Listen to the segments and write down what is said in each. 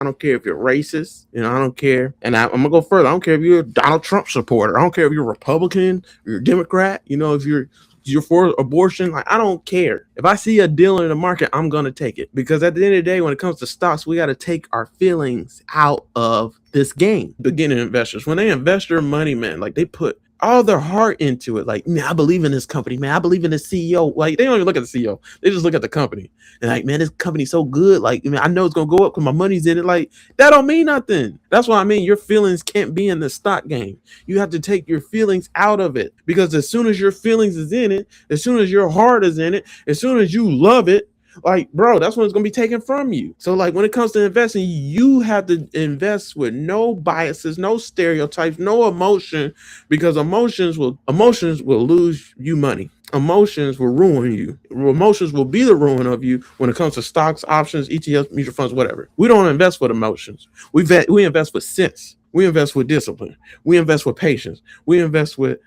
I don't care if you're racist. I don't care. And I'm gonna go further. I don't care if you're a Donald Trump supporter. I don't care if you're a Republican, or you're a Democrat. If you're for abortion. Like, I don't care. If I see a deal in the market, I'm gonna take it. Because at the end of the day, when it comes to stocks, we gotta take our feelings out of this game. Beginning investors, when they invest their money, man, like they put all their heart into it. Like, man, I believe in this company, man. I believe in the CEO. Like, they don't even look at the CEO. They just look at the company. And like, man, this company's so good. Like, man, I know it's gonna go up because my money's in it. Like, that don't mean nothing. That's what I mean. Your feelings can't be in the stock game. You have to take your feelings out of it. Because as soon as your feelings is in it, as soon as your heart is in it, as soon as you love it, like, bro, that's when it's gonna be taken from you. So like, when it comes to investing, you have to invest with no biases, no stereotypes, no emotion, because emotions will lose you money. Emotions will ruin you. Emotions will be the ruin of you when it comes to stocks, options, ETFs, mutual funds, whatever. We don't invest with emotions. We invest with sense. We invest with discipline. We invest with patience. We invest with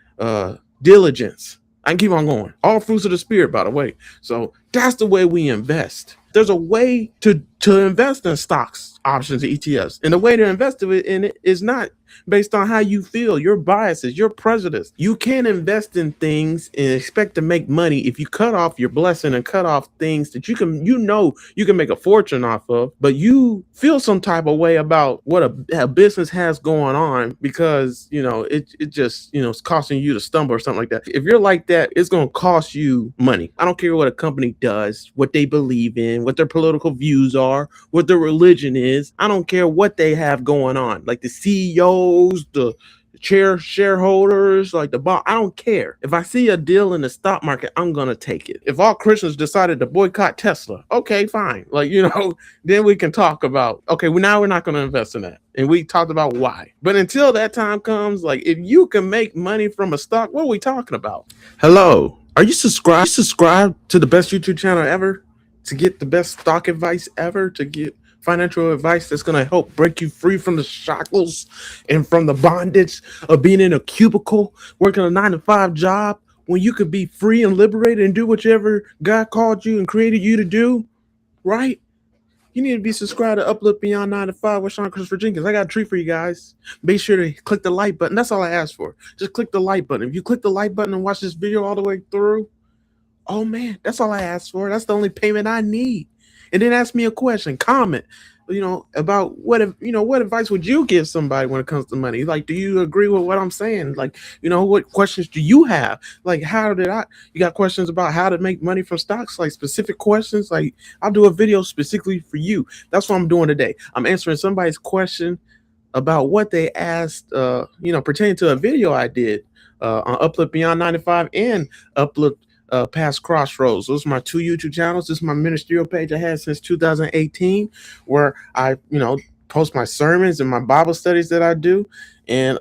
diligence. I can keep on going. All fruits of the spirit, by the way. So that's the way we invest. There's a way to invest in stocks, options, and ETFs. And the way to invest in it is not based on how you feel, your biases, your prejudice. You can't invest in things and expect to make money if you cut off your blessing and cut off things that you can make a fortune off of, but you feel some type of way about what a business has going on because it just it's costing you to stumble or something like that. If you're like that, it's gonna cost you money. I don't care what a company does, what they believe in, what their political views are, what their religion is. I don't care what they have going on. Like the CEOs, the shareholders, like the bond. I don't care. If I see a deal in the stock market, I'm gonna take it. If all Christians decided to boycott Tesla, okay, fine. Like, then we can talk about, okay, now we're not gonna invest in that. And we talked about why. But until that time comes, like, if you can make money from a stock, what are we talking about? Hello. Are you subscribed to the best YouTube channel ever? To get the best stock advice ever? To get financial advice that's going to help break you free from the shackles and from the bondage of being in a cubicle, working a 9-to-5 job when you could be free and liberated and do whatever God called you and created you to do, right? You need to be subscribed to Uplift Beyond 9 to 5 with Sean Christopher Jenkins. I got a treat for you guys. Be sure to click the like button. That's all I ask for. Just click the like button. If you click the like button and watch this video all the way through, oh man, that's all I ask for. That's the only payment I need. And then ask me a question, comment, about what advice would you give somebody when it comes to money? Like, do you agree with what I'm saying? Like, what questions do you have? Like, you got questions about how to make money from stocks, like specific questions? Like, I'll do a video specifically for you. That's what I'm doing today. I'm answering somebody's question about what they asked, pertaining to a video I did on Uplift Beyond 95 and Uplift past Crossroads. Those are my two YouTube channels. This is my ministerial page I had since 2018, where I, post my sermons and my Bible studies that I do. And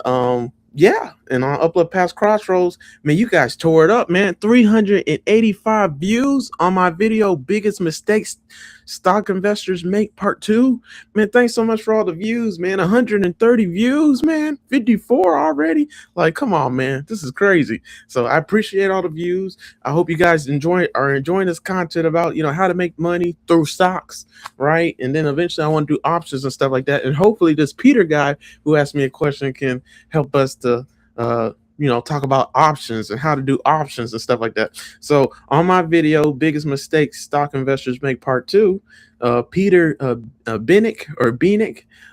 and on Uplift past Crossroads, man, you guys tore it up, man. 385 views on my video, Biggest Mistakes Stock Investors Make Part 2. Man, thanks so much for all the views, man. 130 views, man. 54 already. Like, come on, man. This is crazy. So I appreciate all the views. I hope you guys are enjoying this content about, how to make money through stocks, right? And then eventually I want to do options and stuff like that. And hopefully this Peter guy who asked me a question can help us to talk about options and how to do options and stuff like that. So on my video, Biggest Mistakes Stock Investors Make Part 2, Peter Benick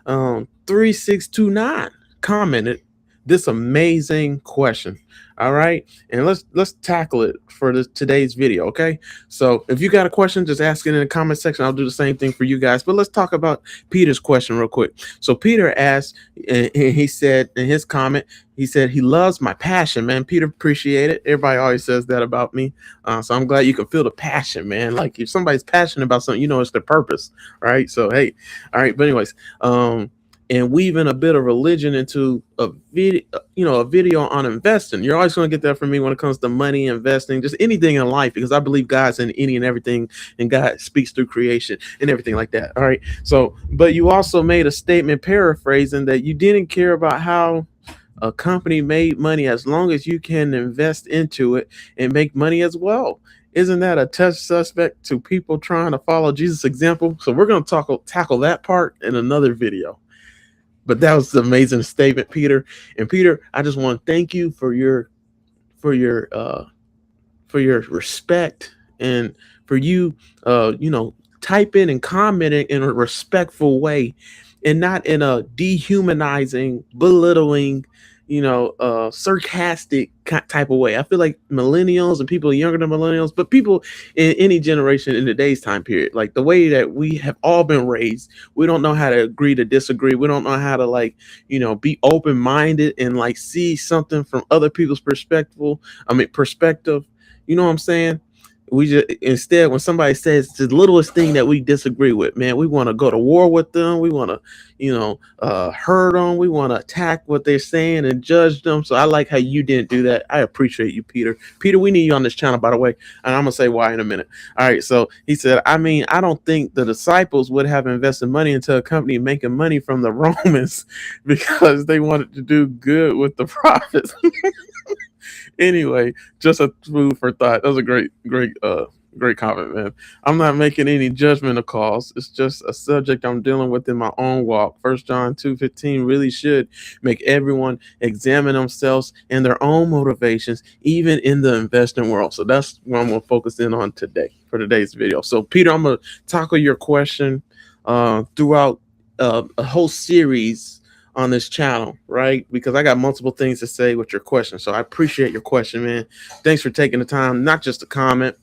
3629 commented this amazing question. All right, and let's tackle it for today's video. Okay, so if you got a question, just ask it in the comment section. I'll do the same thing for you guys. But let's talk about Peter's question real quick. So Peter asked, and he said in his comment, he said he loves my passion, man. Peter, appreciate it. Everybody always says that about me, so I'm glad you can feel the passion, man. Like, if somebody's passionate about something, it's their purpose, right? So hey, all right. But anyways, and weaving a bit of religion into a video on investing. You're always going to get that from me when it comes to money, investing, just anything in life, because I believe God's in any and everything, and God speaks through creation and everything like that. All right. So, but you also made a statement paraphrasing that you didn't care about how a company made money as long as you can invest into it and make money as well. Isn't that a test suspect to people trying to follow Jesus' example? So we're going to tackle that part in another video. But that was an amazing statement, Peter. And Peter, I just want to thank you for your for your respect, and for you typing and commenting in a respectful way, and not in a dehumanizing, belittling, sarcastic type of way. I feel like millennials and people younger than millennials, but people in any generation in today's time period, like the way that we have all been raised, we don't know how to agree to disagree. We don't know how to be open minded and like see something from other people's perspective. You know what I'm saying? We just, instead, when somebody says the littlest thing that we disagree with, man, we want to go to war with them. We want to, hurt them. We want to attack what they're saying and judge them. So I like how you didn't do that. I appreciate you, Peter. Peter, we need you on this channel, by the way, and I'm gonna say why in a minute. All right. So he said, I don't think the disciples would have invested money into a company making money from the Romans because they wanted to do good with the profits. Anyway, just a food for thought. That was a great comment, man. I'm not making any judgmental calls. It's just a subject I'm dealing with in my own walk. 1 John 2:15 really should make everyone examine themselves and their own motivations, even in the investing world. So that's what I'm gonna focus in on today for today's video. So Peter, I'm gonna tackle your question throughout a whole series on this channel, right? Because I got multiple things to say with your question. So I appreciate your question, man. Thanks for taking the time, not just to comment,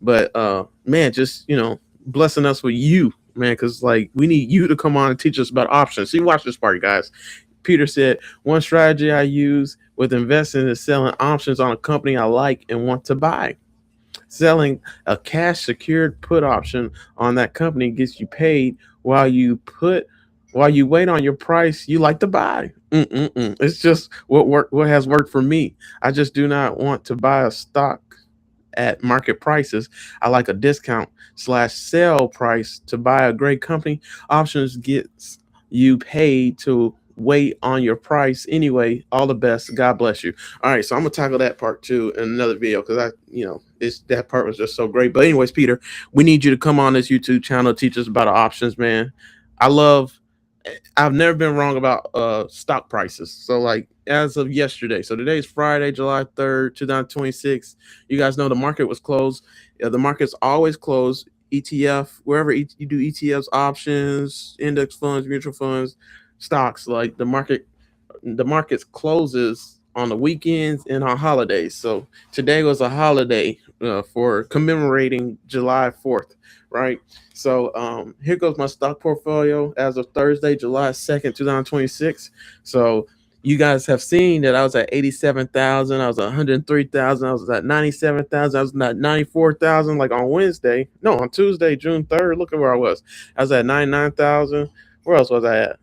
but man, just blessing us with you, man, because like we need you to come on and teach us about options. See, watch this part, guys. Peter said, one strategy I use with investing is selling options on a company I like and want to buy. Selling a cash secured put option on that company gets you paid while you wait on your price you like to buy. It's just what has worked for me. I just do not want to buy a stock at market prices. I like a discount slash sale price to buy a great company. Options gets you paid to wait on your price anyway. All the best. God bless you. All right, so I'm gonna tackle that part too in another video because that part was just so great. But anyways, Peter, we need you to come on this YouTube channel, teach us about options, man. I've never been wrong about stock prices. So like as of yesterday, so today's Friday, July 3rd, 2026. You guys know the market was closed. The market's always closed. ETF, wherever you do ETFs, options, index funds, mutual funds, stocks, like the markets closes on the weekends and on holidays. So today was a holiday for commemorating July 4th, right? So here goes my stock portfolio as of Thursday, July 2nd, 2026. So you guys have seen that I was at 87,000, I was at 103,000, I was at 97,000, I was at 94,000 like on Wednesday. No, on Tuesday, June 3rd. Look at where I was. I was at 99,000. Where else was I at?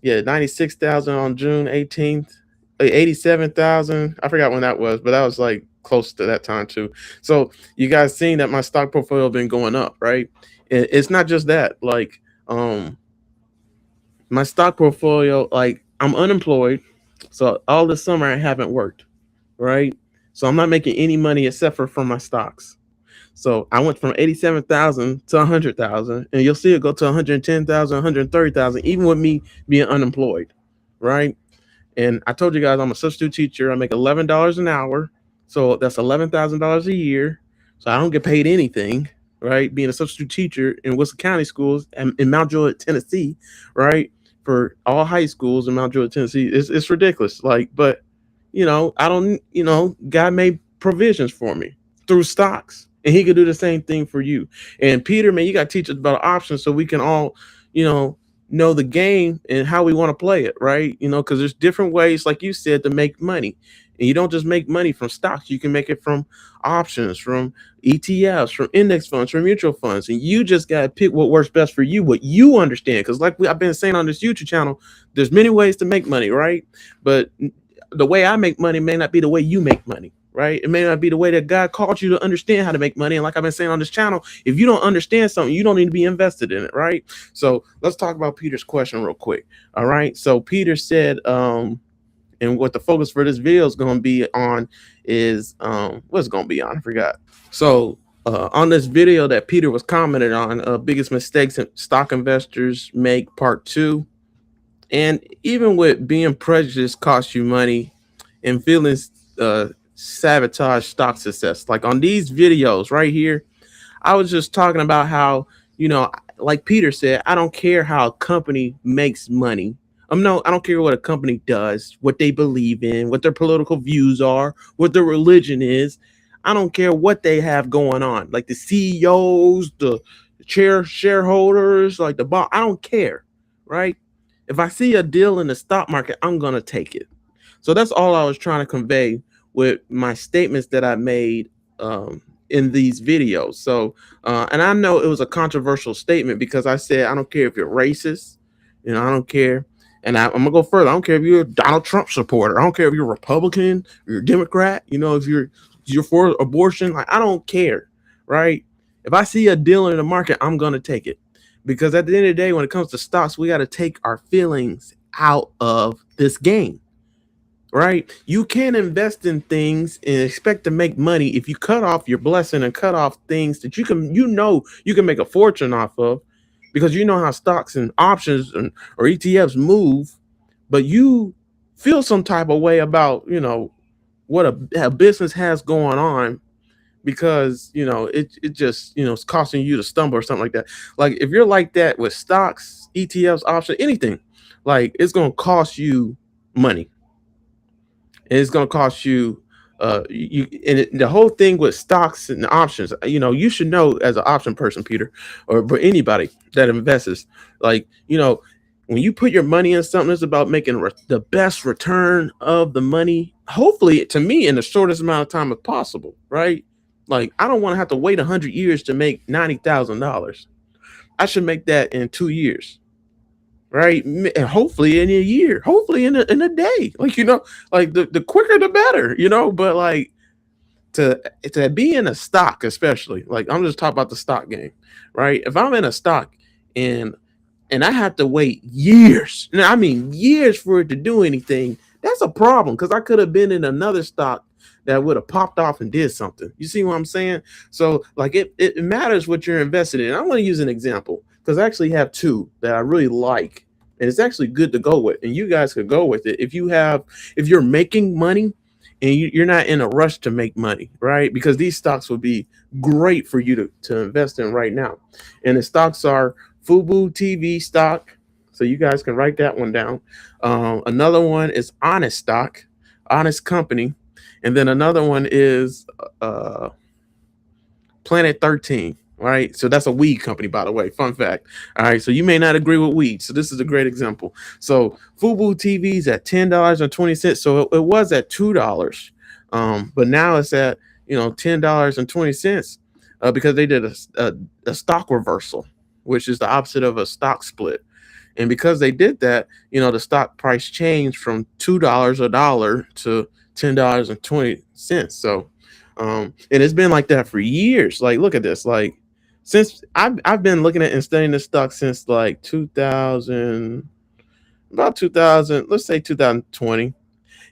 Yeah, 96,000 on June 18th. 87,000. I forgot when that was, but that was like close to that time too. So you guys seen that my stock portfolio been going up, right? It's not just that. Like my stock portfolio, like I'm unemployed, so all this summer I haven't worked, right? So I'm not making any money except for my stocks. So I went from 87,000 to 100,000, and you'll see it go to 110,000, 130,000, even with me being unemployed, right? And I told you guys I'm a substitute teacher. I make $11 an hour, so that's $11,000 a year. So I don't get paid anything, right? Being a substitute teacher in Wilson County schools and in Mount Juliet, Tennessee, right? For all high schools in Mount Juliet, Tennessee, it's ridiculous. Like, but I don't. God made provisions for me through stocks, and He could do the same thing for you. And Peter, man, you got to teach us about options so we can all, know the game and how we want to play it, right? Because there's different ways, like you said, to make money. And you don't just make money from stocks. You can make it from options, from ETFs, from index funds, from mutual funds. And you just got to pick what works best for you, what you understand. Because like I've been saying on this YouTube channel, there's many ways to make money, right? But the way I make money may not be the way you make money, right? It may not be the way that God called you to understand how to make money. And like I've been saying on this channel, if you don't understand something, you don't need to be invested in it, right? So let's talk about Peter's question real quick. All right. So Peter said, And what the focus for this video is going to be on is what's going to be on, I forgot. So on this video that Peter was commented on, biggest mistakes stock investors make, part 2. And even with being prejudiced costs you money, and feelings sabotage stock success. Like on these videos right here, I was just talking about how, like Peter said, I don't care how a company makes money. No, I don't care what a company does, what they believe in, what their political views are, what their religion is. I don't care what they have going on, like the CEOs, the shareholders, like the boss. I don't care, right? If I see a deal in the stock market, I'm gonna take it. So that's all I was trying to convey with my statements that I made in these videos. So, and I know it was a controversial statement because I said, I don't care if you're racist, I don't care. And I'm gonna go further. I don't care if you're a Donald Trump supporter. I don't care if you're a Republican, or you're a Democrat. If you're for abortion, like I don't care, right? If I see a deal in the market, I'm gonna take it, because at the end of the day, when it comes to stocks, we got to take our feelings out of this game. Right? You can't invest in things and expect to make money if you cut off your blessing and cut off things that you can make a fortune off of, because you know how stocks and options or ETFs move, but you feel some type of way about what a business has going on, because it just it's costing you to stumble or something like that. Like if you're like that with stocks, ETFs, options, anything, like it's going to cost you money. It's going to cost you the whole thing with stocks and options, you should know as an option person, Peter, or for anybody that invests, like when you put your money in something, it's about making the best return of the money, hopefully, to me, in the shortest amount of time as possible, right? Like I don't want to have to wait 100 years to make $90,000. I should make that in 2 years, right? And hopefully in a year, hopefully in a day, like like the quicker the better, but like to be in a stock, especially, like I'm just talking about the stock game, right? If I'm in a stock and I have to wait years, and I mean years, for it to do anything, that's a problem, because I could have been in another stock that would have popped off and did something. You see what I'm saying? So like it matters what you're invested in. I'm going to use an example because I actually have two that I really like, and it's actually good to go with, and you guys could go with it if you're making money and you're not in a rush to make money, right? Because these stocks would be great for you to invest in right now. And the stocks are Fubu TV stock, so you guys can write that one down. Another one is Honest stock, Honest company, and then another one is Planet 13. Right, so that's a weed company, by the way. Fun fact. All right, so you may not agree with weed, so this is a great example. So Fubu TV's at $10.20. So it was at $2, but now it's at $10.20 because they did a stock reversal, which is the opposite of a stock split. And because they did that, the stock price changed from $2 a dollar to $10.20. So and it's been like that for years. Like, look at this. Like, since I've been looking at and studying this stock since like 2000, about 2000, let's say 2020.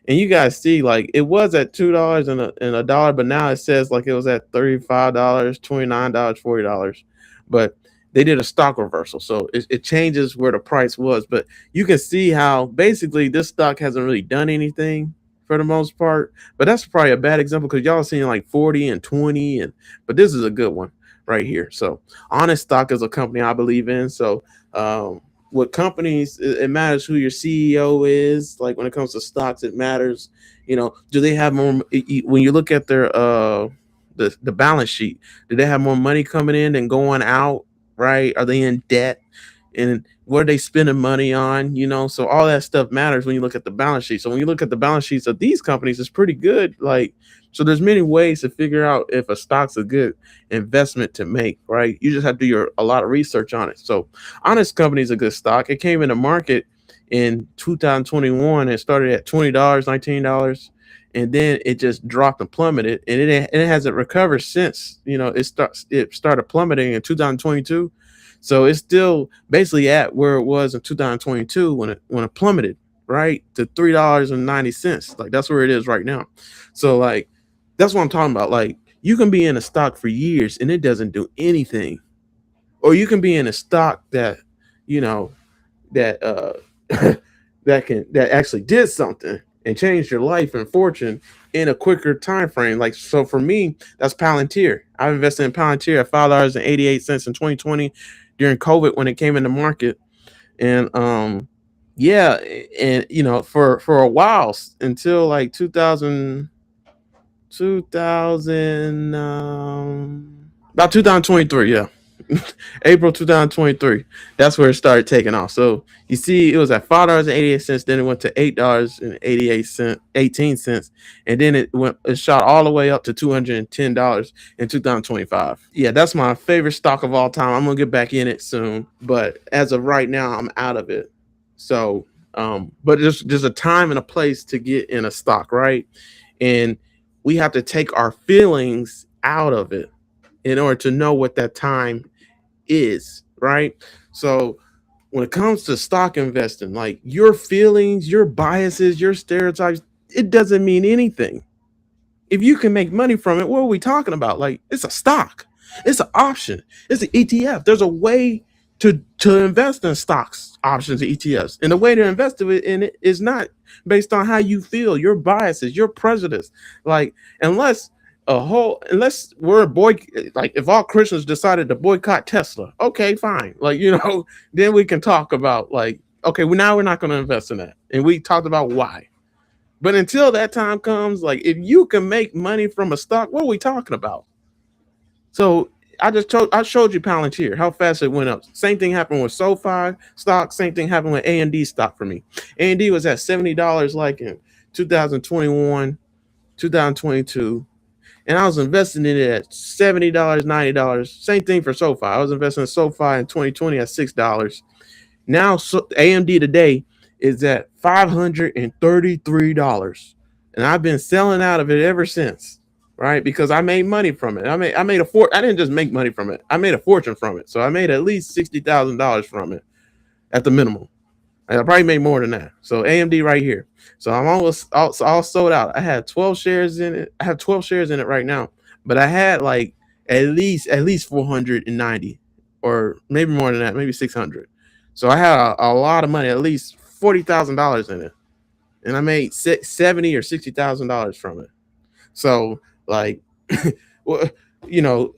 And you guys see, like, it was at $2 and a dollar, but now it says like it was at $35, $29, $40. But they did a stock reversal, so it changes where the price was. But you can see how basically this stock hasn't really done anything for the most part. But that's probably a bad example because y'all seeing like 40 and 20, but this is a good one right here. So Honest stock is a company I believe in. So with companies, it matters who your CEO is. Like when it comes to stocks, it matters. Do they have more? When you look at their the balance sheet, do they have more money coming in than going out? Right? Are they in debt? And what are they spending money on? So all that stuff matters when you look at the balance sheet. So when you look at the balance sheets of these companies, it's pretty good. Like, so there's many ways to figure out if a stock's a good investment to make, right? You just have to do a lot of research on it. So Honest Company is a good stock. It came in the market in 2021 and started at $20, $19. And then it just dropped and plummeted, and it hasn't recovered since. It started plummeting in 2022, so it's still basically at where it was in 2022 when it plummeted, right, to $3.90. Like that's where it is right now. So like that's what I'm talking about. Like you can be in a stock for years and it doesn't do anything, or you can be in a stock that you know that that actually did something and changed your life and fortune in a quicker time frame. Like so for me, that's Palantir. I've invested in Palantir at $5.88 in 2020 during COVID when it came in the market. And yeah, and for a while until like 2000 about 2023, yeah. April 2023. That's where it started taking off. So you see, it was at $5.88. Then it went to $8.88, 18 cents, and then it shot all the way up to $210 in 2025. Yeah, that's my favorite stock of all time. I'm gonna get back in it soon, but as of right now, I'm out of it. So, but there's a time and a place to get in a stock, right? And we have to take our feelings out of it in order to know what that time is, right? So when it comes to stock investing, like your feelings, your biases, your stereotypes, it doesn't mean anything. If you can make money from it, what are we talking about? Like it's a stock, it's an option, it's an ETF. There's a way to invest in stocks, options, and ETFs, and the way to invest in it is not based on how you feel, your biases, your prejudice. Like unless unless we're a boy, like if all Christians decided to boycott Tesla, okay, fine. Like then we can talk about like okay, now we're not going to invest in that, and we talked about why. But until that time comes, like if you can make money from a stock, what are we talking about? So I showed you Palantir, how fast it went up. Same thing happened with SoFi stock. Same thing happened with A&D stock for me. A&D was at $70 like in 2021, 2022, and I was investing in it at $70, $90. Same thing for SoFi. I was investing in SoFi in 2020 at $6. Now AMD today is at $533, and I've been selling out of it ever since, right? Because I made money from it. I made I didn't just make money from it. I made a fortune from it. So I made at least $60,000 from it at the minimum. And I probably made more than that. So AMD right here. So I'm almost all sold out. I had 12 shares in it. I have 12 shares in it right now, but I had like at least 490, or maybe more than that, maybe 600. So I had a lot of money, at least $40,000 in it, and I made 70 or $60,000 from it. So like, well, you know,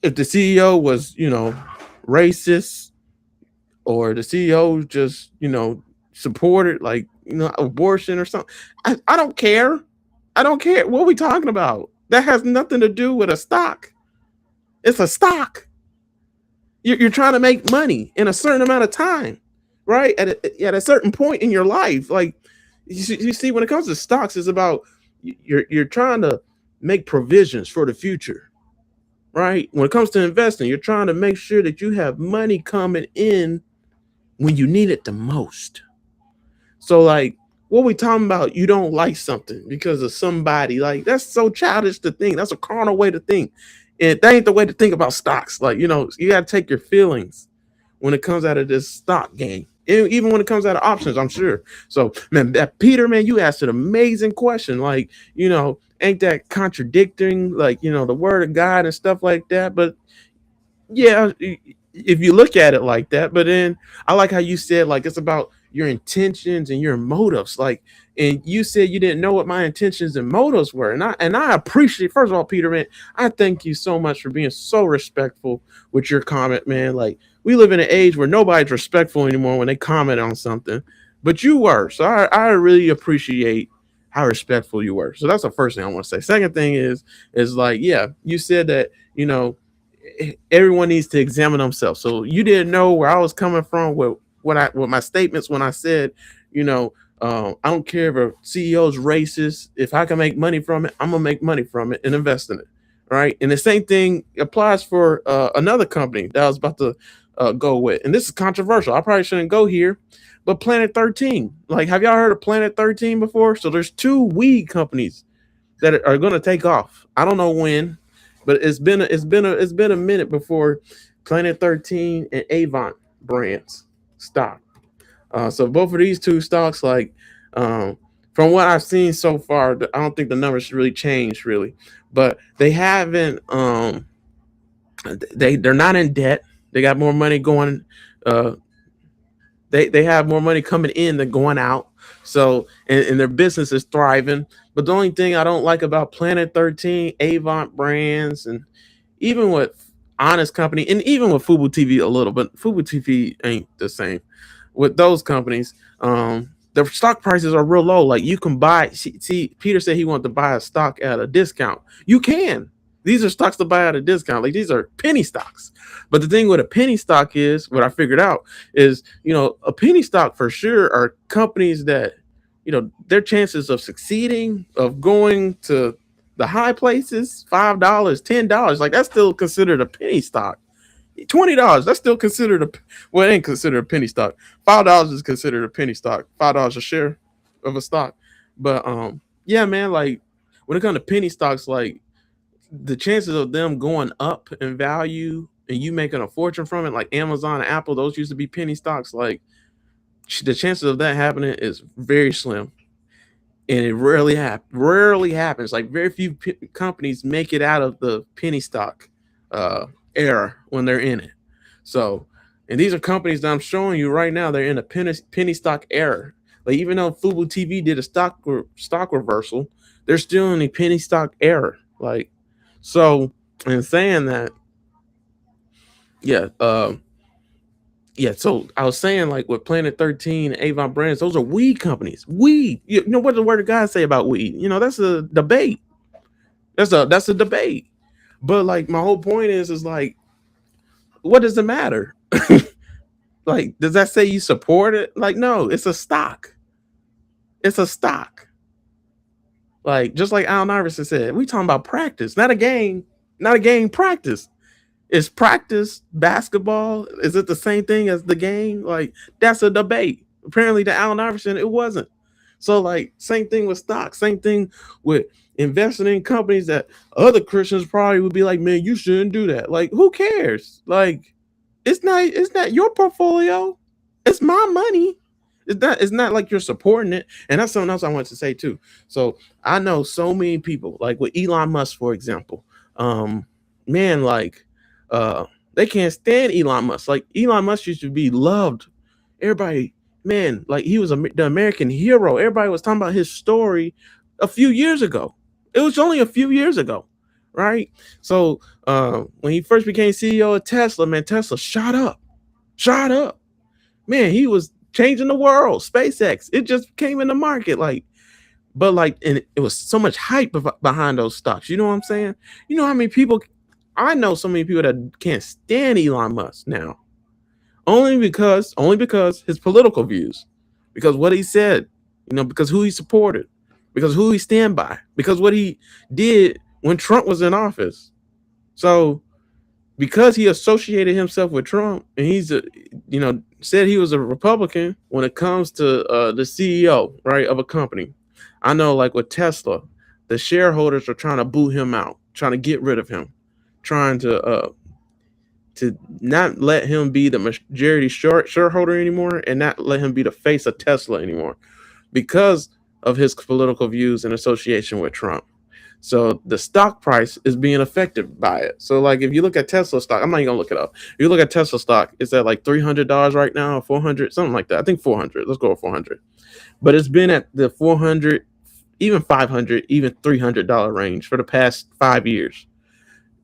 if the CEO was racist, or the CEO just supported like abortion or something, I don't care. I don't care. What are we talking about? That has nothing to do with a stock. It's a stock. You're trying to make money in a certain amount of time, right? At a certain point in your life. Like you see, when it comes to stocks, it's about you're trying to make provisions for the future, right? When it comes to investing, you're trying to make sure that you have money coming in when you need it the most. So like what we talking about, you don't like something because of somebody, like that's so childish to think. That's a carnal way to think. And that ain't the way to think about stocks. Like, you gotta take your feelings when it comes out of this stock game. Even when it comes out of options, I'm sure. So man, that Peter, man, you asked an amazing question. Like, ain't that contradicting like, the word of God and stuff like that? But yeah, if you look at it like that. But then I like how you said like it's about your intentions and your motives. Like, and you said you didn't know what my intentions and motives were, and I appreciate. First of all, Peter, man, I thank you so much for being so respectful with your comment, man. Like, we live in an age where nobody's respectful anymore when they comment on something, but you were. So I really appreciate how respectful you were. So that's the first thing I want to say. Second thing is like, yeah, you said that everyone needs to examine themselves. So you didn't know where I was coming from with with my statements when I said, I don't care if a CEO's racist. If I can make money from it, I'm gonna make money from it and invest in it, right? And the same thing applies for another company that I was about to go with. And this is controversial. I probably shouldn't go here, but Planet 13. Like, have y'all heard of Planet 13 before? So there's two weed companies that are going to take off. I don't know when, but it's been a minute before Planet 13 and Avant brands stop. So both of these two stocks, like, um, from what I've seen so far, I don't think the numbers really changed really, but they haven't. They're not in debt. They got more money going. Uh, they have more money coming in than going out. So and their business is thriving. But the only thing I don't like about Planet 13, Avant Brands, and even with Honest Company, and even with Fubu TV a little, but Fubu TV ain't the same. With those companies, the stock prices are real low. Like you can buy. See, Peter said he wanted to buy a stock at a discount. You can. These are stocks to buy at a discount. Like these are penny stocks. But the thing with a penny stock is, what I figured out is, a penny stock for sure are companies that, their chances of succeeding, of going to the high places, $5, $10, like that's still considered a penny stock. $20, that's still considered well, it ain't considered a penny stock. $5 is considered a penny stock. $5 a share of a stock. But yeah, man, like when it comes to penny stocks, like the chances of them going up in value and you making a fortune from it, like Amazon and Apple, those used to be penny stocks. Like the chances of that happening is very slim, and it rarely happens. Like very few companies make it out of the penny stock uh, era when they're in it. So, and these are companies that I'm showing you right now. They're in a penny stock era. Like even though Fubu TV did a stock reversal, they're still in a penny stock era. Like so, in saying that, yeah, yeah. So I was saying, like with Planet 13, Avon Brands, those are weed companies. Weed. You know what the word of God say about weed? That's a debate. That's a debate. But like my whole point is like, what does it matter? Like, does that say you support it? Like, no, it's a stock. It's a stock. Like, just like Allen Iverson said, we talking about practice, not a game, not a game practice. Is practice basketball? Is it the same thing as the game? Like, that's a debate. Apparently, to Allen Iverson, it wasn't. So, like, same thing with stocks, same thing with investing in companies that other Christians probably would be like, man, you shouldn't do that. Like, who cares? Like, it's not your portfolio. It's my money. It's not like you're supporting it. And that's something else I wanted to say too. So I know so many people, like with Elon Musk, for example. Man, like uh they can't stand Elon Musk. Like Elon Musk used to be loved. Everybody, man, like he was the American hero. Everybody was talking about his story a few years ago. It was only a few years ago, right? So when he first became CEO of Tesla, man, Tesla shot up. Man, he was changing the world. SpaceX, it just came in the market, like, but like, and it was so much hype behind those stocks. You know what I'm saying? You know how many people? I know so many people that can't stand Elon Musk now, only because his political views, because what he said, because who he supported, because who he stand by, because what he did when Trump was in office. So because he associated himself with Trump and said he was a Republican when it comes to the CEO, right, of a company. I know, like with Tesla, the shareholders are trying to boot him out, trying to get rid of him, trying to not let him be the majority shareholder anymore, and not let him be the face of Tesla anymore because of his political views and association with Trump. So the stock price is being affected by it. So like if you look at Tesla stock, I'm not even gonna look it up. If you look at Tesla stock, it's at like $300 right now, 400, something like that. I think 400. Let's go with 400. But it's been at the 400, even 500, even $300 range for the past 5 years,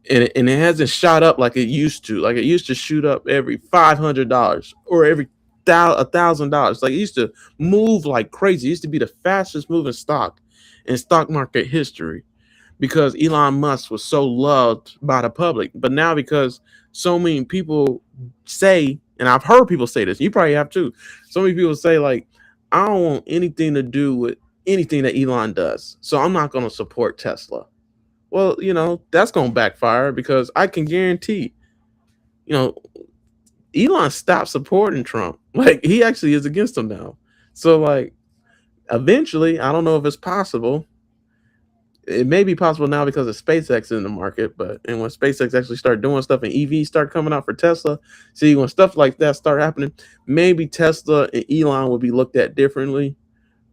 and it hasn't shot up like it used to. Like it used to shoot up every $500 or every $1,000. Like it used to move like crazy. It used to be the fastest moving stock in stock market history because Elon Musk was so loved by the public. But now because so many people say, and I've heard people say this, you probably have too. So many people say like, I don't want anything to do with anything that Elon does, so I'm not going to support Tesla. Well, that's going to backfire because I can guarantee, you know, Elon stopped supporting Trump. Like he actually is against him now. So like eventually, I don't know if it's possible. It may be possible now because of SpaceX in the market, but and when SpaceX actually start doing stuff and EVs start coming out for Tesla, see when stuff like that start happening, maybe Tesla and Elon will be looked at differently.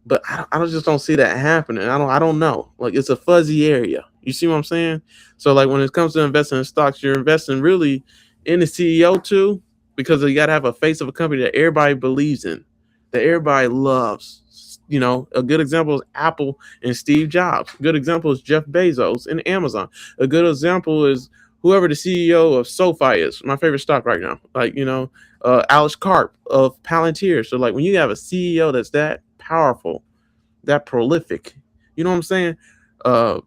But I just don't see that happening. I don't know. Like it's a fuzzy area. You see what I'm saying? So like when it comes to investing in stocks, you're investing really in the CEO too, because you got to have a face of a company that everybody believes in, that everybody loves. You know, a good example is Apple and Steve Jobs. A good example is Jeff Bezos and Amazon. A good example is whoever the CEO of SoFi is, my favorite stock right now. Like, Alex Karp of Palantir. So like when you have a CEO that's that powerful, that prolific, you know what I'm saying? Uh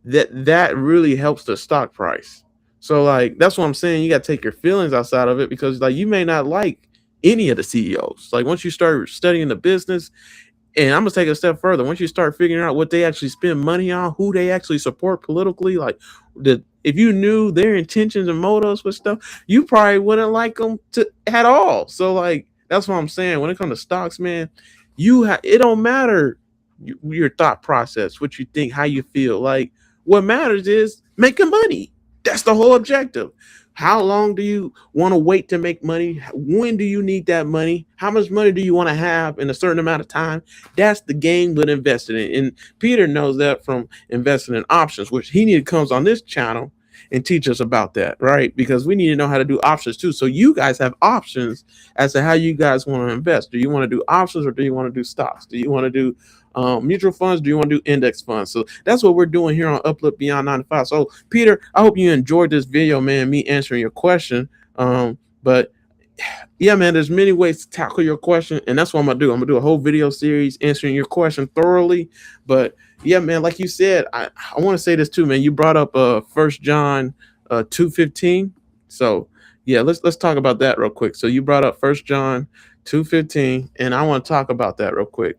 that really helps the stock price. So like that's what I'm saying. You got to take your feelings outside of it because like you may not like any of the CEOs. Like once you start studying the business, and I'm gonna take it a step further. Once you start figuring out what they actually spend money on, who they actually support politically, like if you knew their intentions and motives with stuff, you probably wouldn't like them at all. So like that's what I'm saying. When it comes to stocks, man, it don't matter your thought process, what you think, how you feel. Like what matters is making money. That's the whole objective. How long do you want to wait to make money? When do you need that money? How much money do you want to have in a certain amount of time? That's the game with investing in. And Peter knows that from investing in options, which he need to comes on this channel and teach us about that, right? Because we need to know how to do options too. So you guys have options as to how you guys want to invest. Do you want to do options or do you want to do stocks? Do you want to do mutual funds? Do you want to do index funds? So that's what we're doing here on Uplift Beyond 95. So Peter, I hope you enjoyed this video, man, me answering your question. But yeah, man, there's many ways to tackle your question, and that's what I'm gonna do. I'm gonna do a whole video series answering your question thoroughly. But yeah, man, like you said, I want to say this too, man. You brought up First John 2:15. So yeah, let's talk about that real quick. So you brought up First John 2:15, and I want to talk about that real quick.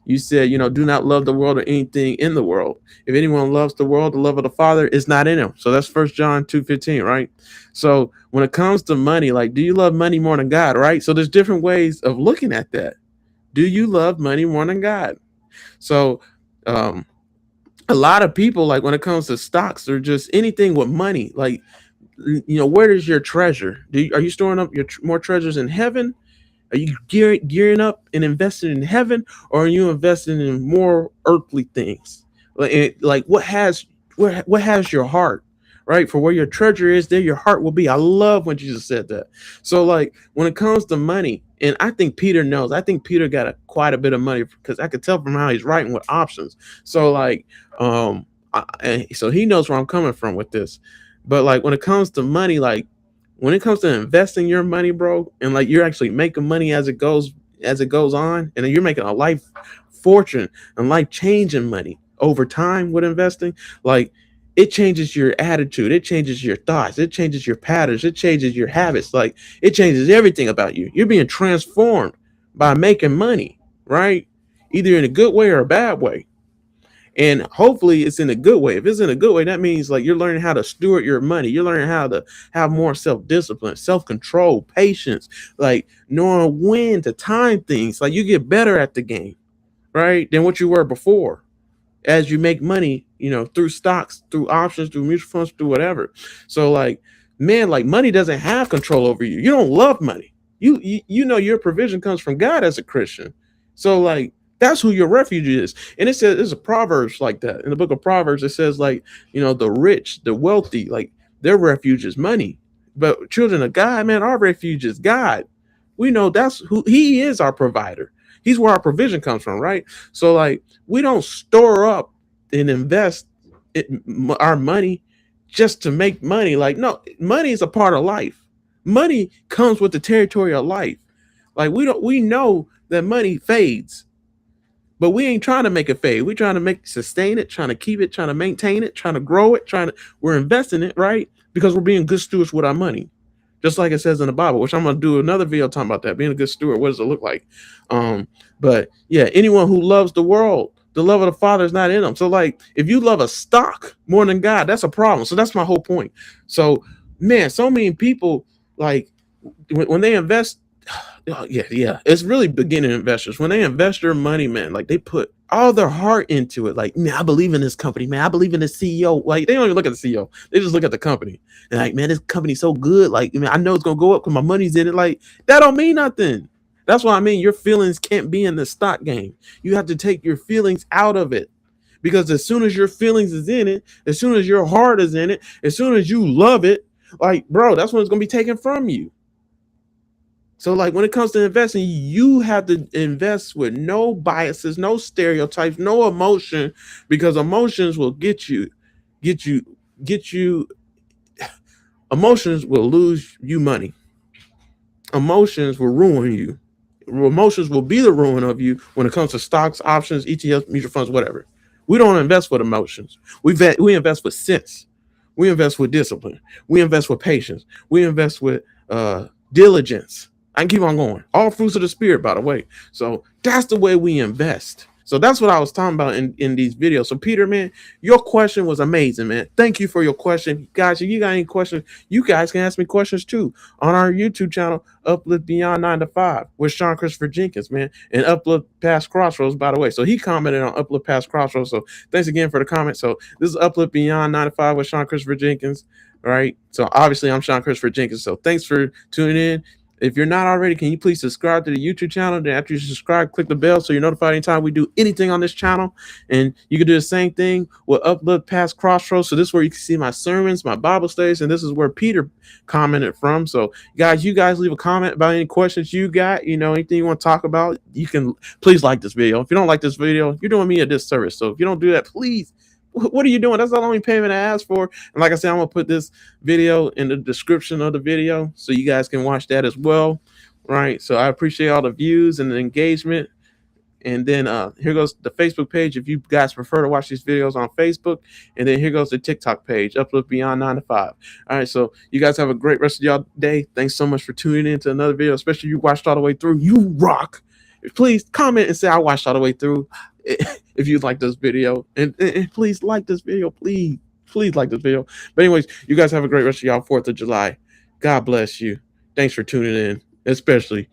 You said, do not love the world or anything in the world. If anyone loves the world, the love of the Father is not in him. So that's First John 2:15, right? So when it comes to money, like, do you love money more than God, right? So there's different ways of looking at that. Do you love money more than God? So um, a lot of people, like when it comes to stocks or just anything with money, like, where is your treasure? Are you storing up more treasures in heaven? Are you gearing up and investing in heaven, or are you investing in more earthly things? Like what has your heart, right? For where your treasure is, there your heart will be. I love when Jesus said that. So like when it comes to money, and I think Peter knows. I think Peter got quite a bit of money because I could tell from how he's writing with options. So like, so he knows where I'm coming from with this. But like when it comes to money, like when it comes to investing your money, bro, and like you're actually making money as it goes on, and then you're making a life fortune and life changing money over time with investing, like it changes your attitude, it changes your thoughts, it changes your patterns, it changes your habits, like it changes everything about you. You're being transformed by making money, right? Either in a good way or a bad way. And hopefully it's in a good way. If it's in a good way, that means like you're learning how to steward your money. You're learning how to have more self-discipline, self-control, patience, like knowing when to time things. Like you get better at the game, right? Than what you were before as you make money, through stocks, through options, through mutual funds, through whatever. So like, man, like money doesn't have control over you. You don't love money. You know your provision comes from God as a Christian. So like that's who your refuge is. And it says there's a Proverbs like that. In the book of Proverbs, it says like, the rich, the wealthy, like their refuge is money. But children of God, man, our refuge is God. We know that's who he is, our provider. He's where our provision comes from, right? So like we don't store up and invest our money just to make money. Like no, money is a part of life. Money comes with the territory of life. Like we know that money fades, but we ain't trying to make it fade. We're trying to sustain it, trying to keep it, trying to maintain it, trying to grow it, we're investing it, right? Because we're being good stewards with our money. Just like it says in the Bible, which I'm gonna do another video talking about that. Being a good steward, what does it look like? But yeah, anyone who loves the world, the love of the Father is not in them. So like if you love a stock more than God, that's a problem. So that's my whole point. So man, so many people like when they invest, yeah, it's really beginning investors. When they invest their money, man, like they put all their heart into it. Like, man, I believe in this company, man. I believe in the CEO. Like, they don't even look at the CEO. They just look at the company. And like, man, this company's so good. Like, man, I know it's gonna go up because my money's in it. Like, that don't mean nothing. That's what I mean. Your feelings can't be in the stock game. You have to take your feelings out of it. Because as soon as your feelings is in it, as soon as your heart is in it, as soon as you love it, like, bro, that's when it's gonna be taken from you. So, like, when it comes to investing, you have to invest with no biases, no stereotypes, no emotion, because emotions will get you, get you. Emotions will lose you money. Emotions will ruin you. Emotions will be the ruin of you when it comes to stocks, options, ETFs, mutual funds, whatever. We don't invest with emotions. We invest with sense. We invest with discipline. We invest with patience. We invest with diligence. I can keep on going. All fruits of the spirit, by the way. So that's the way we invest. So that's what I was talking about in these videos. So Peter, man, your question was amazing, man. Thank you for your question. Guys, if you got any questions, you guys can ask me questions too on our YouTube channel, Uplift Beyond 9 to 5 with Sean Christopher Jenkins, man. And Uplift Past Crossroads, by the way. So he commented on Uplift Past Crossroads. So thanks again for the comment. So this is Uplift Beyond 9 to 5 with Sean Christopher Jenkins. All right. So obviously I'm Sean Christopher Jenkins. So thanks for tuning in. If you're not already, can you please subscribe to the YouTube channel? Then after you subscribe, click the bell so you're notified anytime we do anything on this channel. And you can do the same thing with Uplift Past Crossroads. So this is where you can see my sermons, my Bible studies, and this is where Peter commented from. So guys, you guys leave a comment about any questions you got, anything you want to talk about. You can please like this video. If you don't like this video, you're doing me a disservice. So if you don't do that, please. What are you doing? That's the only payment I asked for. And like I said, I'm going to put this video in the description of the video so you guys can watch that as well. Right. So I appreciate all the views and the engagement. And then here goes the Facebook page if you guys prefer to watch these videos on Facebook. And then here goes the TikTok page, Uplift Beyond 9 to 5. All right. So you guys have a great rest of y'all day. Thanks so much for tuning in to another video, especially if you watched all the way through. You rock. Please comment and say I watched all the way through. If you like this video, and please like this video, please like this video. But anyways, you guys have a great rest of y'all 4th of July. God bless you. Thanks for tuning in, especially